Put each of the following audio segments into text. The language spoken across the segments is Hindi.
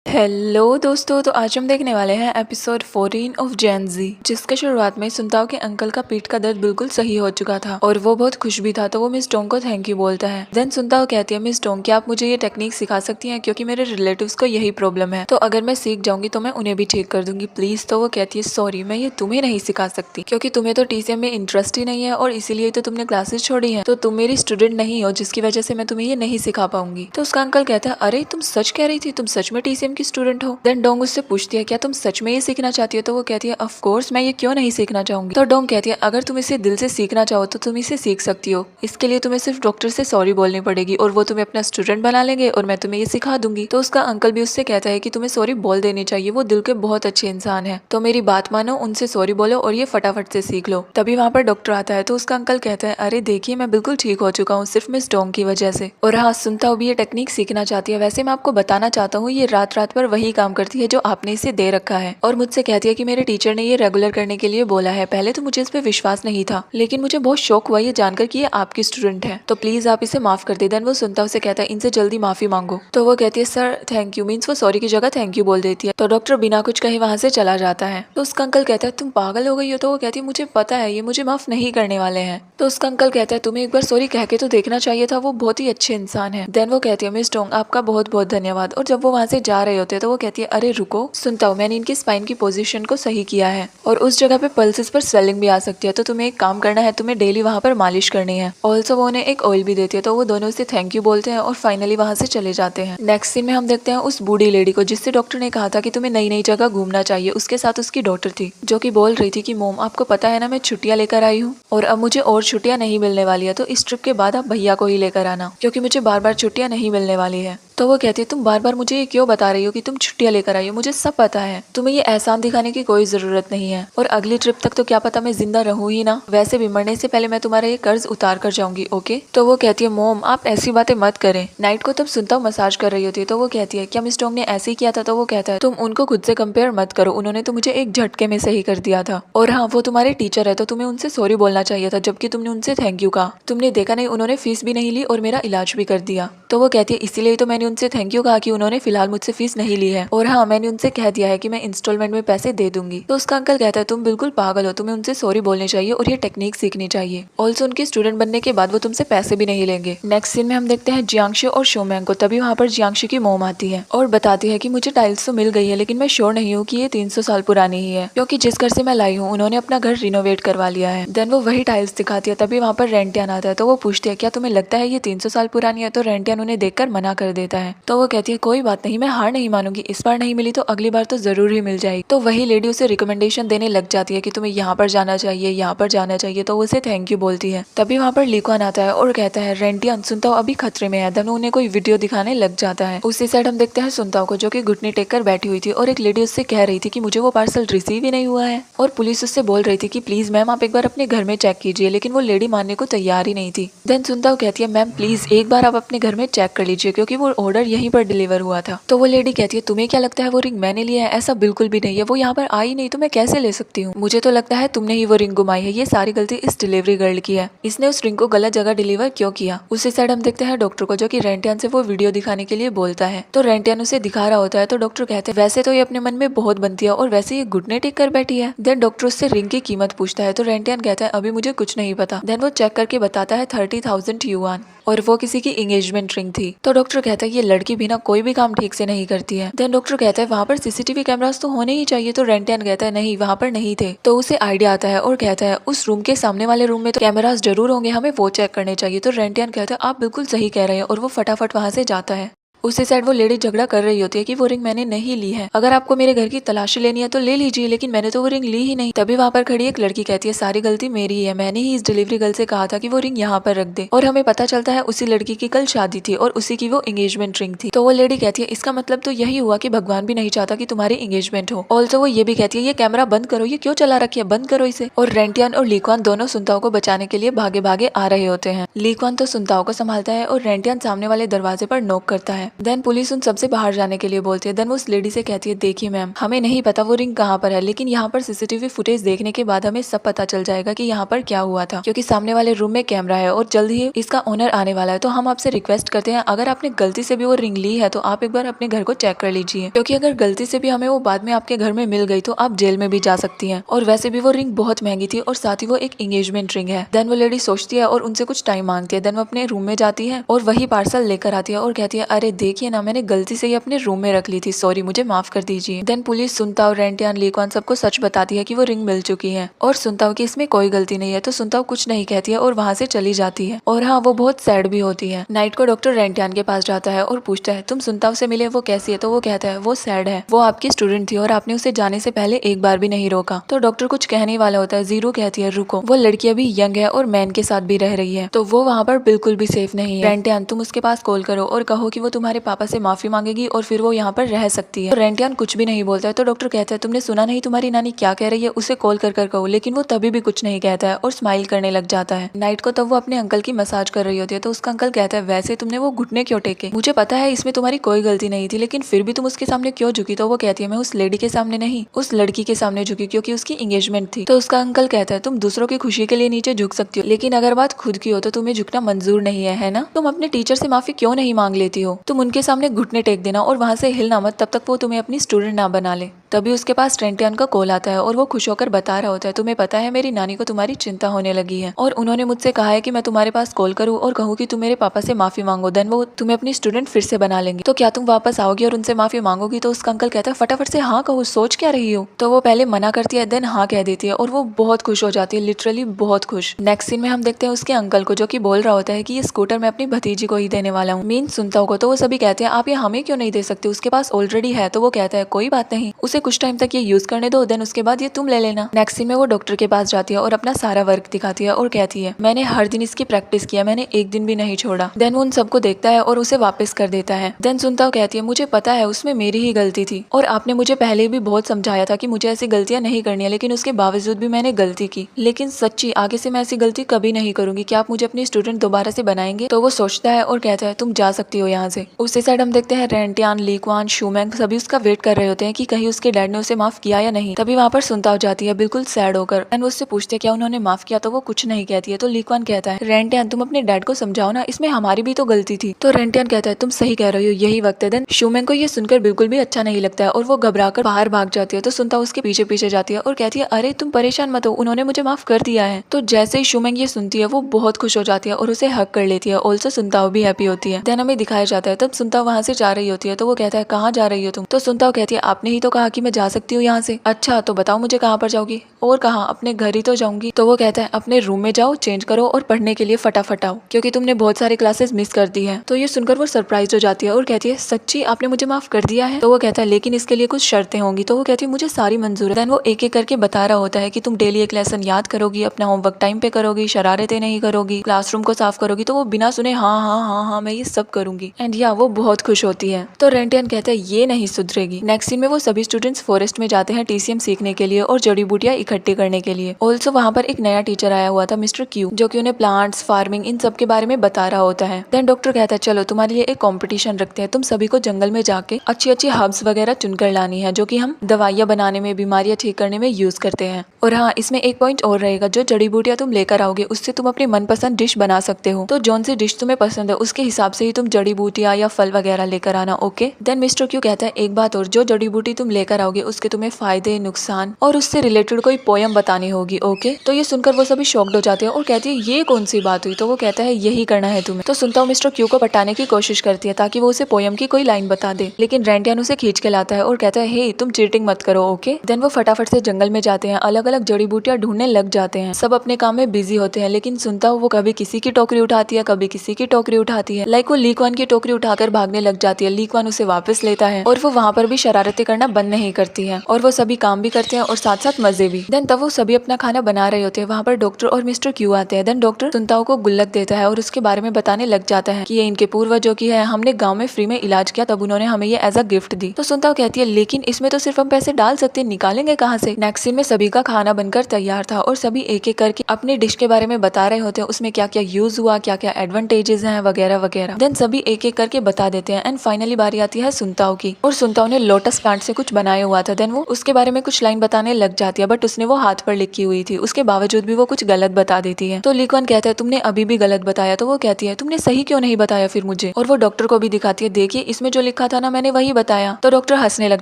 हेलो दोस्तों, तो आज हम देखने वाले हैं एपिसोड 14 ऑफ जेन जी, जिसके शुरुआत में सुनताओ के अंकल का पीठ का दर्द बिल्कुल सही हो चुका था और वो बहुत खुश भी था। तो वो मिस टोंग को थैंक यू बोलता है। देन सुनताओ कहती है, मिस टोंग क्या आप मुझे ये टेक्निक सिखा सकती हैं, क्योंकि मेरे रिलेटिव्स को यही प्रॉब्लम है, तो अगर मैं सीख जाऊंगी तो मैं उन्हें भी ठीक कर दूंगी प्लीज। तो वो कहती है, सॉरी मैं ये तुम्हें नहीं सिखा सकती, क्योंकि तुम्हें तो टीसीएम में इंटरेस्ट ही नहीं है और इसीलिए तो तुमने क्लासेस छोड़ी है, तो तुम मेरी स्टूडेंट नहीं हो, जिसकी वजह से मैं तुम्हें ये नहीं सिखा पाऊंगी। तो उसका अंकल कहता है, अरे तुम सच कह रही थी, तुम सच में टीसीएम की स्टूडेंट हो। देन डोंग उससे पूछती है, क्या तुम सच में ये सीखना चाहती हो। तो वो कहती है, ऑफ कोर्स मैं ये क्यों नहीं सीखना चाहूंगी। तो डोंग कहती है, अगर तुम इसे दिल से सीखना चाहो तो तुम इसे सीख सकती हो, इसके लिए तुम्हें सिर्फ डॉक्टर से सॉरी बोलनी पड़ेगी और वो तुम्हें अपना स्टूडेंट बना लेंगे और मैं तुम्हें ये सिखा दूंगी। तो उसका अंकल भी उससे कहता है कि तुम्हें सॉरी बोल देनी चाहिए, वो दिल के बहुत अच्छे इंसान है, तो मेरी बात मानो, उनसे सॉरी बोलो और ये फटाफट से सीख लो। तभी वहाँ पर डॉक्टर आता है। तो उसका अंकल कहता है, अरे देखिए मैं बिल्कुल ठीक हो चुका हूँ सिर्फ मिस डोंग की वजह से, और हाँ सुनता हूँ भी ये टेक्निक सीखना चाहती है। वैसे मैं आपको बताना चाहता हूँ ये रात रात पर वही काम करती है जो आपने इसे दे रखा है, और मुझसे कहती है कि मेरे टीचर ने ये रेगुलर करने के लिए बोला है। पहले तो मुझे इस पे विश्वास नहीं था, लेकिन मुझे बहुत शौक हुआ ये जानकर कि ये आपकी स्टूडेंट है, तो प्लीज आप इसे माफ कर दे। देन वो सुनता उसे कहता है, इनसे जल्दी माफी मांगो। तो वो कहती है, सर थैंक यू, मीन्स वो सॉरी की जगह थैंक यू बोल देती है। तो डॉक्टर बिना कुछ कहे वहां से चला जाता है। तो उसका अंकल कहता है, तुम पागल हो गई हो। तो वो कहती है, मुझे पता है ये मुझे माफ नहीं करने वाले हैं। तो उसका अंकल कहता है, तुम्हें एक बार सॉरी कह के तो देखना चाहिए था, वो बहुत ही अच्छे इंसान है। देन वो कहती है, मिस डोंग आपका बहुत बहुत धन्यवाद। और जब वो वहां से जा रहे होते हैं तो वो कहती है, अरे रुको, सुनता हूँ मैंने इनकी स्पाइन की पोजीशन को सही किया है और उस जगह पे पल्सेस पर स्वेलिंग भी आ सकती है, तो तुम्हें एक काम करना है, तुम्हें डेली वहाँ पर मालिश करनी है। ऑल्सो वो उन्हें एक ऑयल भी देती है। तो वो दोनों उसे थैंक यू बोलते हैं और फाइनली वहाँ से चले जाते हैं। नेक्स्ट सीन में हम देखते हैं उस बूढ़ी लेडी को, जिससे डॉक्टर ने कहा था कि तुम्हें नई नई जगह घूमना चाहिए। उसके साथ उसकी डॉटर थी, जो कि बोल रही थी कि मोम आपको पता है ना मैं छुट्टियां लेकर आई हूँ और अब मुझे और छुट्टियां नहीं मिलने वाली है, तो इस ट्रिप के बाद आप भैया को ही लेकर आना, क्योंकि मुझे बार बार छुट्टियां नहीं मिलने वाली है। तो वो कहती है, तुम बार बार मुझे ये क्यों बता रही हो कि तुम छुट्टियां लेकर आई हो, मुझे सब पता है, तुम्हें ये एहसान दिखाने की कोई जरूरत नहीं है, और अगली ट्रिप तक तो क्या पता मैं जिंदा रहूं ही ना, वैसे भी मरने से पहले मैं तुम्हारा ये कर्ज उतार कर जाऊंगी, ओके। तो वो कहती है, मोम आप ऐसी बातें मत करें। नाइट को तब सुनता हूँ मसाज कर रही होती है। तो वो कहती है, क्या मिस टोंग ने ऐसे ही किया था। तो वो कहता है, तुम उनको खुद से कंपेयर मत करो, उन्होंने तो मुझे एक झटके में सही कर दिया था, और हाँ वो तुम्हारे टीचर है तो तुम्हें उनसे सॉरी बोलना चाहिए था, जबकि तुमने उनसे थैंक यू कहा। तुमने देखा नहीं, उन्होंने फीस भी नहीं ली और मेरा इलाज भी कर दिया। तो वो कहती है, इसीलिए तो मैंने उनसे थैंक यू कहा कि उन्होंने फिलहाल मुझसे फीस नहीं ली है, और हाँ मैंने उनसे कह दिया है कि मैं इंस्टॉलमेंट में पैसे दे दूंगी। तो उसका अंकल कहता है, तुम बिल्कुल पागल हो, तुम्हें उनसे सॉरी बोलनी चाहिए और ये टेक्निक सीखनी चाहिए। ऑल्सो उनके स्टूडेंट बनने के बाद वो तुमसे पैसे भी नहीं लेंगे। नेक्स्ट सीन में हम देखते हैं जियांगशु और शोमैंग को। तभी वहाँ पर जियांगशु की मोम आती है और बताती है कि मुझे टाइल्स तो मिल गई है, लेकिन मैं श्योर नहीं हूँ कि ये 300 साल पुरानी ही है, क्योंकि जिस घर से मैं लाई हूँ उन्होंने अपना घर रिनोवेट करवा लिया है। देन वो वही टाइल्स दिखाती है। तभी वहाँ पर रेंटियन आता है। तो वो पूछती है, क्या तुम्हें लगता है ये 300 साल पुरानी है। तो रेंटियन उन्हें देखकर मना कर देता है। तो वो कहती है, कोई बात नहीं, मैं हार नहीं मानूंगी, इस बार नहीं मिली तो अगली बार तो जरूर ही मिल जाएगी। तो वही लेडी उसे रिकमेंडेशन देने लग जाती है कि तुम्हें यहाँ पर जाना चाहिए, यहाँ पर जाना चाहिए। तो उसे थैंक यू बोलती है। तभी वहाँ पर लीक्वान आता है और कहता है, रेंटियन सुनता अभी खतरे में है। देन उन्हें कोई वीडियो दिखाने लग जाता है। उसी साइड हम देखते हैं सुनताओ को, जो कि घुटने टेक कर बैठी हुई थी, और एक लेडी उससे कह रही थी कि मुझे वो पार्सल रिसीव ही नहीं हुआ है, और पुलिस उससे बोल रही थी कि प्लीज मैम आप एक बार अपने घर में चेक कीजिए, लेकिन वो लेडी मानने को तैयार ही नहीं थी। देन सुनताओ कहती है, मैम प्लीज एक बार आप अपने घर में चेक कर लीजिए, क्योंकि वो ऑर्डर यहीं पर डिलीवर हुआ था। तो वो लेडी कहती है, तुम्हें क्या लगता है वो रिंग मैंने लिया है। ऐसा बिल्कुल भी नहीं है, वो यहाँ पर आई नहीं तो मैं कैसे ले सकती हूँ। मुझे तो लगता है तुमने ही वो रिंग घुमाई है, ये सारी गलती इस डिलीवरी गर्ल की है, इसने उस रिंग को गलत जगह डिलीवर क्यों किया। उसी साइड हम देखते हैं डॉक्टर को, जो कि रेंटियन से वो वीडियो दिखाने के लिए बोलता है। तो रेंटियन उसे दिखा रहा होता है। तो डॉक्टर कहते हैं, वैसे तो ये अपने मन में बहुत बनती है और वैसे ये घुटने टेक कर बैठी है। देन डॉक्टर उससे रिंग की कीमत पूछता है। तो रेंटियन कहता है, अभी मुझे कुछ नहीं पता। देन वो चेक करके बताता है 30,000 युआन, और वो किसी की एंगेजमेंट रिंग थी। तो डॉक्टर कहता है, ये लड़की भी ना कोई भी काम ठीक से नहीं करती है। देन डॉक्टर कहता है, वहाँ पर सीसीटीवी कैमरास तो होने ही चाहिए। तो रेंटियन कहता है, नहीं वहाँ पर नहीं थे। तो उसे आइडिया आता है और कहता है, उस रूम के सामने वाले रूम में तो कैमरास जरूर होंगे, हमें वो चेक करने चाहिए। तो रेंटियन कहता है, आप बिल्कुल सही कह रहे हैं, और वो फटाफट वहाँ से जाता है। उसी साइड वो लेडी झगड़ा कर रही होती है कि वो रिंग मैंने नहीं ली है, अगर आपको मेरे घर की तलाशी लेनी है तो ले लीजिए, लेकिन मैंने तो वो रिंग ली ही नहीं। तभी वहाँ पर खड़ी एक लड़की कहती है, सारी गलती मेरी ही है, मैंने ही इस डिलीवरी गर्ल से कहा था कि वो रिंग यहाँ पर रख दे। और हमें पता चलता है उसी लड़की की कल शादी थी और उसी की वो एंगेजमेंट रिंग थी। तो वो लेडी कहती है, इसका मतलब तो यही हुआ कि भगवान भी नहीं चाहता कि तुम्हारी एंगेजमेंट हो। ऑल्सो वो ये भी कहती है, ये कैमरा बंद करो, ये क्यों चला रखी है, बंद करो इसे। और रेंटियन और लीक्वान दोनों सुनताओ को बचाने के लिए भागे भागे आ रहे होते हैं। लीक्वान तो सुनताओ को संभालता है और रेंटियन सामने वाले दरवाजे पर नॉक करता है। देन पुलिस उन सबसे बाहर जाने के लिए बोलती है। देन वो उस लेडी से कहती है, देखिए मैम, हमें नहीं पता वो रिंग कहाँ पर है, लेकिन यहाँ पर सीसीटीवी फुटेज देखने के बाद हमें सब पता चल जाएगा कि यहाँ पर क्या हुआ था, क्योंकि सामने वाले रूम में कैमरा है और जल्द ही इसका ओनर आने वाला है। तो हम आपसे रिक्वेस्ट करते हैं, अगर आपने गलती से भी वो रिंग ली है तो आप एक बार अपने घर को चेक कर लीजिए, क्योंकि अगर गलती से भी हमें वो बाद में आपके घर में मिल गई तो आप जेल में भी जा सकती हैं। और वैसे भी वो रिंग बहुत महंगी थी और साथ ही वो एक एंगेजमेंट रिंग है। देन वो लेडी सोचती है और उनसे कुछ टाइम मांगती है। देन वो अपने रूम में जाती है और वही पार्सल लेकर आती है और कहती है, अरे देखिए ना, मैंने गलती से ही अपने रूम में रख ली थी, सॉरी, मुझे माफ कर दीजिए। देन पुलिस सुनताओ, रेंटियान, लीक्वान सबको सच बताती है कि वो रिंग मिल चुकी है और सुनताओ की इसमें कोई गलती नहीं है। तो सुनताओ कुछ नहीं कहती है और वहाँ से चली जाती है। और हाँ, वो बहुत सैड भी होती है। नाइट को डॉक्टर रेंटियान के पास जाता है और पूछता है, तुम सुनताओ से मिले, वो कैसी है? तो वो कहता है, वो सैड है, वो आपकी स्टूडेंट थी और आपने उसे जाने से पहले एक बार भी नहीं रोका। तो डॉक्टर कुछ कहने वाला होता है। जीरो कहती है, रुको, वो लड़की अभी यंग है और मैन के साथ भी रह रही है, तो वो वहाँ पर बिल्कुल भी सेफ नहीं है। रेंटियान, तुम उसके पास कॉल करो और कहो कि वो तुम्हारे पापा से माफी मांगेगी और फिर वो यहाँ पर रह सकती है। तो रेंटियान कुछ भी नहीं बोलता है। तो डॉक्टर कहता है, तुमने सुना नहीं तुम्हारी नानी क्या कह रही है, उसे कॉल कर कर कहो। लेकिन वो तभी भी कुछ नहीं कहता है और स्माइल करने लग जाता है। नाइट को तब वो अपने अंकल की मसाज कर रही होती है। तो उसका अंकल कहता है, वैसे तुमने वो घुटने क्यों टेके? मुझे पता है इसमें तुम्हारी कोई गलती नहीं थी, लेकिन फिर भी तुम उसके सामने क्यों झुकी? तो वो कहती है, मैं उस लेडी के सामने नहीं, उस लड़की के सामने झुकी, क्योंकि उसकी एंगेजमेंट थी। तो उसका अंकल कहता है, तुम दूसरों की खुशी के लिए नीचे झुक सकती हो, लेकिन अगर बात खुद की हो तो तुम्हें झुकना मंजूर नहीं है ना? तुम अपने टीचर से माफी क्यों नहीं मांग लेती हो? तुम उनके सामने घुटने टेक देना और वहां से हिलना मत, तब तक वो तुम्हें अपनी स्टूडेंट ना बना ले। तभी उसके पास रेंटियान का कॉल आता है और वो खुश होकर बता रहा होता है, तुम्हें पता है मेरी नानी को तुम्हारी चिंता होने लगी है और उन्होंने मुझसे कहा है कि मैं तुम्हारे पास कॉल करूँ और कहूँ कि तुम मेरे पापा से माफी मांगो, देन वो तुम्हें अपनी स्टूडेंट फिर से बना लेंगे। तो क्या तुम वापस आओगी और उनसे माफी मांगोगी? तो उसका अंकल कहता है, फटाफट से हाँ कहो, सोच क्या रही हो? तो वो पहले मना करती है, देन हाँ कह देती है और वो बहुत खुश हो जाती है, लिटरली बहुत खुश। नेक्स्ट सीन में हम देखते हैं उसके अंकल को, जो कि बोल रहा होता है कि ये स्कूटर मैं अपनी भतीजी को ही देने वाला हूँ, मीन सुनताओ को। तो वो सभी कहते हैं, आप ये हमें क्यों नहीं दे सकते, उसके पास ऑलरेडी है। तो वो कहता है, कोई बात नहीं, उसे कुछ टाइम तक ये यूज करने दो, देन उसके बाद ये तुम ले लेना। नेक्स्ट सीन में वो डॉक्टर के पास जाती है और अपना सारा वर्क दिखाती है और कहती है, मैंने हर दिन इसकी प्रैक्टिस किया, मैंने एक दिन भी नहीं छोड़ा। देन वो उन सबको देखता है और उसे वापस कर देता है। देन सुनताओ कहती है, मुझे पता है उसमें मेरी ही गलती थी और आपने मुझे पहले भी बहुत समझाया था कि मुझे ऐसी गलतियां नहीं करनी है, लेकिन उसके बावजूद भी मैंने गलती की। लेकिन सच्ची आगे से मैं ऐसी गलती कभी नहीं करूंगी। क्या आप मुझे अपनी स्टूडेंट दोबारा से बनाएंगे? तो वो सोचता है और कहता है, तुम जा सकती हो यहाँ से। उसी साइड हम देखते हैं रेंटियान, लीक्वान, शूमैंग सभी उसका वेट कर रहे होते हैं कि कहीं उसके डैड ने उसे माफ किया या नहीं। तभी वहाँ पर सुनताओ जाती है बिल्कुल सैड होकर एंड वो उससे पूछते क्या उन्होंने माफ किया? तो वो कुछ नहीं कहती है। तो लीक्वान कहता है, रेंटियान तुम अपने डैड को समझाओ ना, इसमें हमारी भी तो गलती थी। तो रेंटियान कहता है, तुम सही कह रही हो, यही वक्त है। देन शूमैंग को ये सुनकर बिल्कुल भी अच्छा नहीं लगता है और वो घबराकर बाहर भाग जाती है। तो सुनताओ उसके पीछे पीछे जाती है और कहती है, अरे तुम परेशान मत हो, उन्होंने मुझे माफ कर दिया है। तो जैसे ही शूमैंग ये सुनती है वो बहुत खुश हो जाती है और उसे हक कर लेती है। ऑल्सो सुनताओ भी हैप्पी होती है। देन हमें दिखाया जाता है तब सुनताओ वहाँ से जा रही होती है। तो वो कहता है, कहाँ जा रही हो तुम? तो सुनताओ कहती है, आपने ही तो कहा कि मैं जा सकती हूँ यहाँ से। अच्छा तो बताओ मुझे कहाँ पर जाओगी? और कहाँ? अपने घर ही तो जाऊंगी। तो वो कहता है, अपने रूम में जाओ, चेंज करो और पढ़ने के लिए फटाफट आओ, क्योंकि तुमने बहुत सारी क्लासेस मिस कर दी है। तो ये सुनकर वो सरप्राइज हो जाती है और कहती है, सच्ची आपने मुझे माफ कर दिया है? तो वो कहता है, लेकिन इसके लिए कुछ शर्तें होंगी। तो वो कहती है, मुझे सारी मंजूर है। देन वो एक एक करके बता रहा होता है कि तुम डेली एक लेसन याद करोगी, अपना होमवर्क टाइम पे करोगी, शरारतें नहीं करोगी, क्लासरूम को साफ करोगी। तो वो बिना सुने हाँ हाँ हाँ हाँ मैं ये सब करूंगी एंड या वो बहुत खुश होती है। तो रेंटियान कहता है, ये नहीं सुधरेगी। नेक्स्ट सीन में वो सभी स्टूडेंट्स फॉरेस्ट में जाते हैं टीसीएम सीखने के लिए और जड़ी बूटियां इकट्ठी करने के लिए। ऑल्सो वहाँ पर एक नया टीचर आया हुआ था, मिस्टर क्यू, जो कि उन्हें प्लांट्स, फार्मिंग इन सब के बारे में बता रहा होता है। देन डॉक्टर कहता है, चलो तुम्हारे लिए एक कंपटीशन रखते हैं, तुम सभी को जंगल में जाके अच्छी अच्छी हर्ब्स वगैरह चुनकर लानी है, जो कि हम दवाइयाँ बनाने में, बीमारियां ठीक करने में यूज करते हैं। और हाँ, इसमें एक पॉइंट और रहेगा, जो जड़ी बूटियां तुम लेकर आओगे उससे तुम अपनी मनपसंद डिश बना सकते हो। तो जौन सी डिश तुम्हें पसंद है उसके हिसाब से ही तुम जड़ी बूटियां या फल वगैरह लेकर आना, ओके? देन मिस्टर क्यू कहता है, एक बात और, जो जड़ी बूटी तुम लेकर आओगे उसके तुम्हें फायदे, नुकसान और उससे रिलेटेड कोई पोयम बतानी होगी, ओके? तो ये सुनकर वो सभी शॉक्ड हो जाते हैं और कहती है, ये कौन सी बात हुई? तो वो कहता है, यही करना है तुम्हें। तो सुनता हूँ मिस्टर क्यू को पटाने की कोशिश करती है ताकि वो उसे पोयम की कोई लाइन बता दे, लेकिन रेंटियान उसे खींच के लाता है और कहता है, हे तुम चीटिंग मत करो, ओके? देन वो फटाफट से जंगल में जाते हैं, अलग अलग जड़ी बूटियां ढूंढने लग जाते हैं। सब अपने काम में बिजी होते हैं, लेकिन सुनता हूँ वो कभी किसी की टोकरी उठाती है, कभी किसी की टोकरी उठाती है। लाइक वो लीक्वान की टोकरी उठाकर भागने लग जाती है, लीक्वान उसे वापस लेता है और वो वहाँ पर भी शरारतें करना बंद नहीं करती है और वो सभी काम भी करते हैं और साथ साथ मजे भी। देन तब वो सभी अपना खाना बना रहे होते हैं, वहाँ पर डॉक्टर और मिस्टर क्यू आते हैं। देन डॉक्टर सुनताओ को गुल्लक देता है और उसके बारे में बताने लग जाता है कि ये इनके पूर्वजों की है, हमने गाँव में फ्री में इलाज किया, तब उन्होंने हमें ये एज अ गिफ्ट दी। तो सुनताओ कहती है, लेकिन इसमें तो सिर्फ हम पैसे डाल सकते हैं, निकालेंगे कहाँ से? नेक्स्ट सीन में सभी का खाना बनकर तैयार था और सभी एक एक करके अपनी डिश के बारे में बता रहे होते हैं, उसमें क्या क्या यूज हुआ, क्या क्या एडवांटेजेस हैं वगैरह वगैरह। देन सभी एक एक करके बता देते हैं। एंड फाइनली बारी आती है सुनताओ की, और सुनताओ ने लोटस प्लांट से कुछ बनाया हुआ था। देन वो उसके बारे में कुछ लाइन बताने लग जाती है, बट उसने वो हाथ पर लिखी हुई थी, उसके बावजूद भी वो कुछ गलत बता देती है। तो लीक्वन कहता है तुमने अभी भी गलत बताया। तो वो कहती है तुमने सही क्यों नहीं बताया फिर मुझे, और वो डॉक्टर को भी दिखाती है, देखिए इसमें जो लिखा था ना मैंने वही बताया। तो डॉक्टर हंसने लग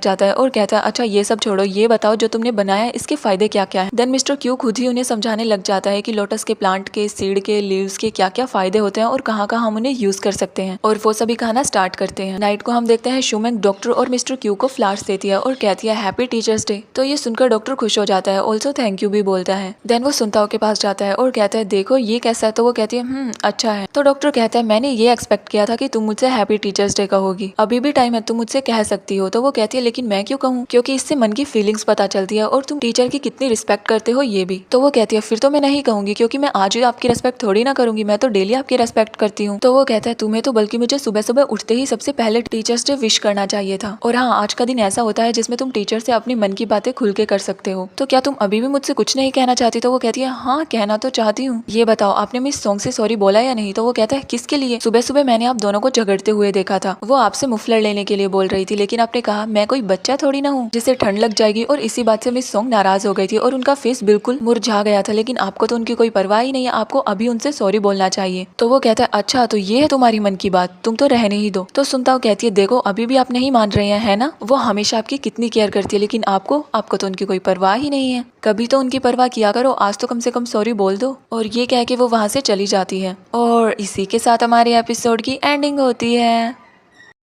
जाता है और कहता है अच्छा ये सब छोड़ो, ये बताओ जो तुमने बनाया इसके फायदे क्या क्या है। देन मिस्टर क्यू खुद ही उन्हें समझाने लग जाता है कि लोटस के प्लांट के, सीड के, लीव्स के क्या क्या फायदे होते हैं और कहाँ कहाँ हम उन्हें यूज कर सकते हैं। और वो सभी कहना स्टार्ट करते हैं। नाइट को हम देखते हैं शुमेंग डॉक्टर और मिस्टर क्यू को फ्लावर्स देती है और कहती है हैप्पी टीचर्स डे। तो ये सुनकर डॉक्टर खुश हो जाता है, ऑल्सो थैंक यू भी बोलता है। देन वो सुनताओ के पास जाता है और कहता है देखो ये कैसा है। तो वो कहती है अच्छा है। तो डॉक्टर कहता है मैंने ये एक्सपेक्ट किया था कि तुम मुझसे हैप्पी टीचर्स डे कहोगी, अभी भी टाइम है, तुम मुझसे कह सकती हो। तो वो कहती है लेकिन मैं क्यों कहूँ, क्योंकि इससे मन की फीलिंग्स पता चलती है और तुम टीचर की कितनी रिस्पेक्ट करते हो ये भी। तो वो कहती है फिर तो मैं नहीं कहूंगी, क्योंकि मैं आज ही आपकी रिस्पेक्ट थोड़ी ना करूंगी, मैं तो डेली आपकी रिस्पेक्ट करती हूँ। तो वो कहता है तुम्हें तो बल्कि मुझे सुबह सुबह उठते ही सबसे पहले टीचर्स डे विश करना चाहिए था। और हाँ, आज का दिन ऐसा होता है जिसमें तुम टीचर से अपनी मन की बातें खुल के कर सकते हो। तो क्या तुम अभी भी मुझसे कुछ नहीं कहना चाहती। तो वो कहती है हाँ कहना तो चाहती हूँ, ये बताओ आपने मिस सॉन्ग से सॉरी बोला या नहीं। तो वो कहता है किसके लिए, सुबह सुबह मैंने आप दोनों को झगड़ते हुए देखा था, वो आपसे मुफलर लेने के लिए बोल रही थी, लेकिन आपने कहा मैं कोई बच्चा थोड़ी ना हूँ जिसे ठंड लग जाएगी। और इसी बात से मिस सॉन्ग नाराज हो गई थी और उनका फेस बिल्कुल मुरझा गया था, लेकिन आपको तो उनकी कोई परवाह ही नहीं है, आपको अभी उनसे सॉरी बोलना चाहिए। तो वो कहता है अच्छा तो ये है तुम्हारी मन की बात, तुम तो रहने ही दो। तो सुनताओ कहती है देखो अभी भी आप नहीं मान रहे हैं है ना, वो हमेशा आपकी कितनी केयर करती है, लेकिन आपको तो उनकी कोई परवाह ही नहीं है, कभी तो उनकी परवाह किया करो, आज तो कम से कम सॉरी बोल दो। और ये कह के वो वहां से चली जाती है। और इसी के साथ हमारे एपिसोड की एंडिंग होती है।